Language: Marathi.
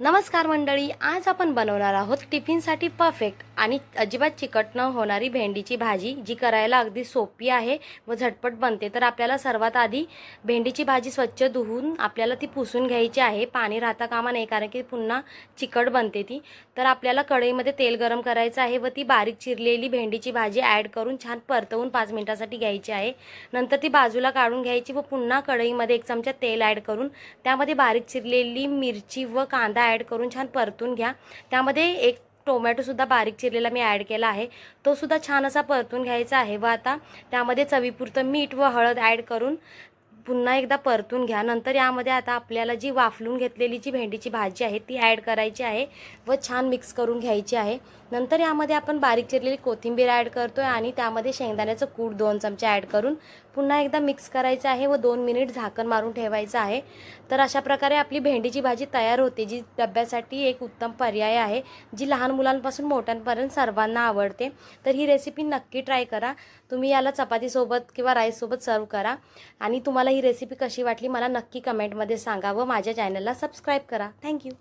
नमस्कार मंडळी, आज आपण बनवणार आहोत टिफिनसाठी परफेक्ट आणि अजिबात चिकट न होणारी भेंडीची भाजी, जी करायला अगदी सोपी आहे व झटपट बनते। तर आपल्याला सर्वात आधी भेंडीची भाजी स्वच्छ धुवून आपल्याला ती पुसून घ्यायची आहे। पाणी राहता कामा नये, कारण की पुन्हा चिकट बनते ती। तर आपल्याला कढईमध्ये तेल गरम करायचं आहे व ती बारीक चिरलेली भेंडीची भाजी ॲड करून छान परतवून 5 मिनिटांसाठी घ्यायची आहे। नंतर ती बाजूला काढून घ्यायची व पुन्हा कढईमध्ये 1 चमचा तेल ॲड करून त्यामध्ये बारीक चिरलेली मिरची व कांदा ॲड करून छान परतून घ्या। त्यामध्ये 1 टोमॅटो सुद्धा बारीक चिरलेला मी ॲड केला आहे, तो सुद्धा छान असा परतून घ्यायचा आहे। व आता त्यामध्ये चवीपुरतं मीठ व हळद ॲड करून पुन्हा एकदा परतून घ्या। नंतर यामध्ये आता आपल्याला जी वाफलून घेतलेली जी भेंडीची भाजी आहे ती ॲड करायची आहे व छान मिक्स करून घ्यायची आहे। नंतर यामध्ये आपण बारीक चिरलेली कोथिंबीर ॲड करतोय आणि त्यामध्ये शेंगदाण्याचं कूट 2 चमचे ॲड करून पुन्हा एकदा मिक्स करायचं आहे व 2 मिनिट झाकण मारून ठेवायचं आहे। तर अशा प्रकारे आपली भेंडीची भाजी तयार होते, जी डब्यासाठी एक उत्तम पर्याय आहे, जी लहान मुलांपासून मोठ्यांपर्यंत सर्वांना आवडते। तर ही रेसिपी नक्की ट्राय करा। तुम्ही याला चपातीसोबत किंवा राईससोबत सर्व करा। आणि तुम्हाला ही रेसिपी कशी वाटली मला नक्की कमेंटमध्ये सांगा व माझ्या चॅनलला सबस्क्राईब करा। थँक्यू।